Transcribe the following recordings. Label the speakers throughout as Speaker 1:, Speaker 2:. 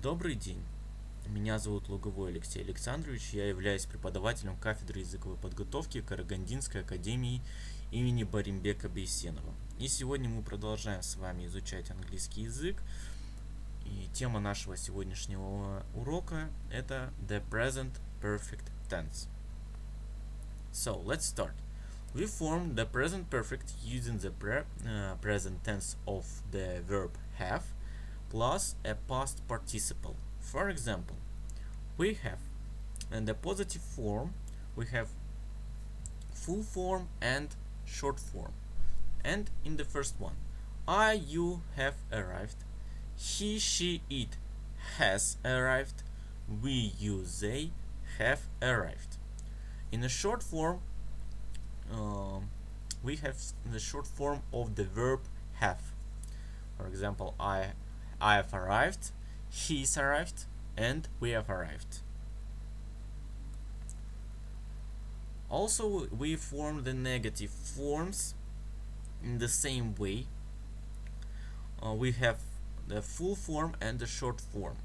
Speaker 1: Добрый день. Меня зовут Луговой Алексей Александрович. Я являюсь преподавателем кафедры языковой подготовки Карагандинской академии имени Баримбека Бейсенова. И сегодня мы продолжаем с вами изучать английский язык. И тема нашего сегодняшнего урока это the present perfect tense. So, let's start. We form the present perfect using the present tense of the verb have plus a past participle. For example, we have in the positive form we have full form and short form. And in the first one, I, you have arrived, he, she, it has arrived, we, you, they have arrived. In the short form, we have the short form of the verb have. For example, I have arrived, he's arrived, and we have arrived. Also, we form the negative forms in the same way. We have the full form and the short form.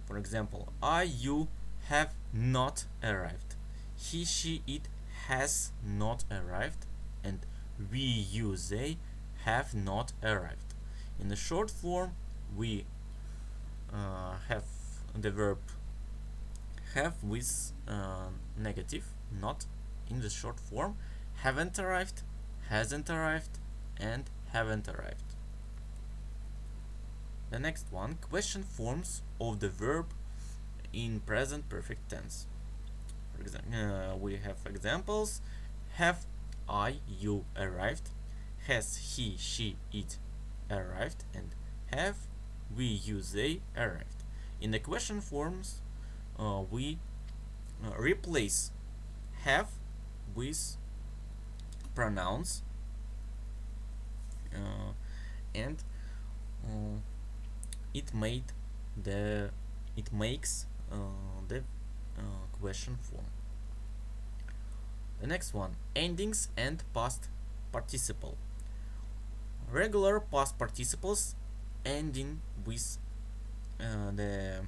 Speaker 1: For example, I, you have not arrived. He, she, it has not arrived, and we, you, they have not arrived. In the short form, we have the verb have with negative, not. In the short form, haven't arrived, hasn't arrived, and haven't arrived. The next one, question forms of the verb in present perfect tense. For example, we have examples: have I, you arrived, has he, she, it arrived, and have we, you, they arrived. In the question forms, we replace have with pronouns, and it makes the question form. The next one, endings and past participle. Regular past participles ending with the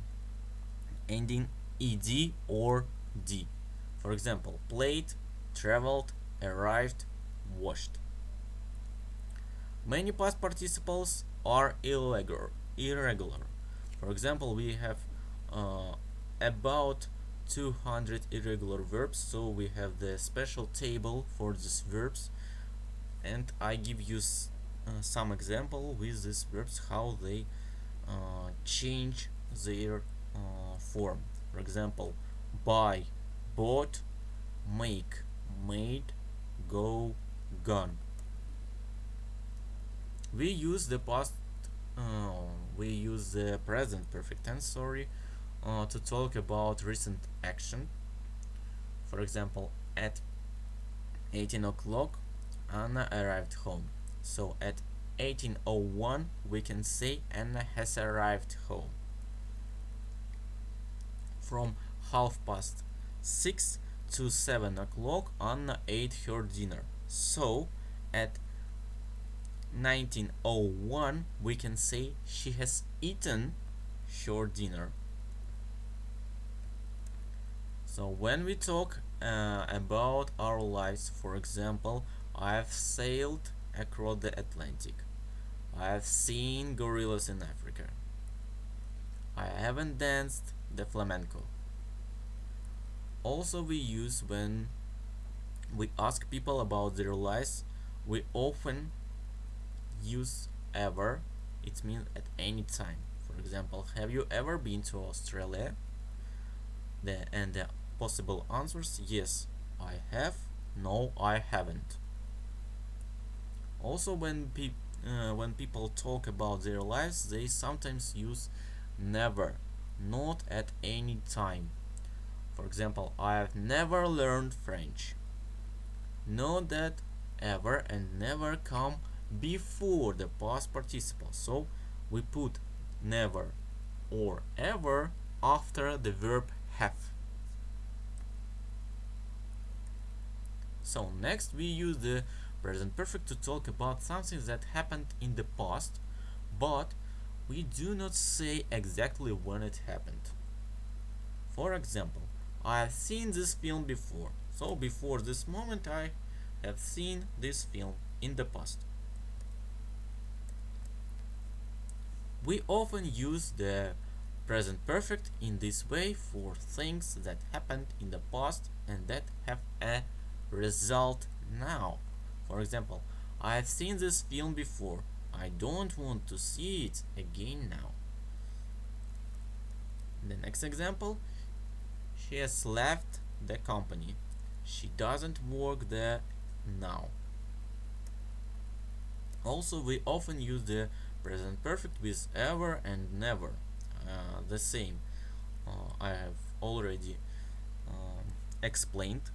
Speaker 1: ending ed or d. For example, played, traveled, arrived, washed. Many past participles are irregular. For example, we have about 200 irregular verbs, so we have the special table for these verbs, and I give you some example with these verbs how they change their form. For example, buy, bought, make, made, go, gone. We use the present perfect tense, to talk about recent action. For example, at 18 o'clock, Anna arrived home. So at 18:01, we can say Anna has arrived home. From 6:30 to 7 o'clock, Anna ate her dinner. So at 19:01, we can say she has eaten her dinner. So when we talk about our lives, for example, I have sailed across the Atlantic. I have seen gorillas in Africa. I haven't danced the flamenco. Also, we use when we ask people about their lives, we often use ever. It means at any time. For example, have you ever been to Australia? The possible answers: yes, I have. No, I haven't. Also, when people talk about their lives, they sometimes use never, not at any time. For example, I have never learned French. Note that ever and never come before the past participle, so we put never or ever after the verb have. So next we use the present perfect to talk about something that happened in the past, but we do not say exactly when it happened. For example, I have seen this film before. So before this moment I have seen this film in the past. We often use the present perfect in this way for things that happened in the past and that have a result now. For example, I have seen this film before. I don't want to see it again now. The next example, she has left the company. She doesn't work there now. Also, we often use the present perfect with ever and never. The same. I have already explained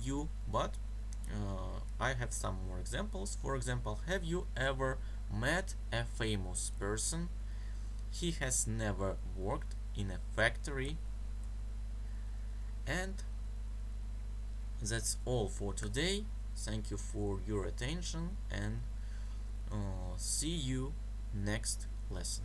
Speaker 1: you, but I have some more examples. For example, have you ever met a famous person? He has never worked in a factory. And that's all for today. Thank you for your attention and see you next lesson.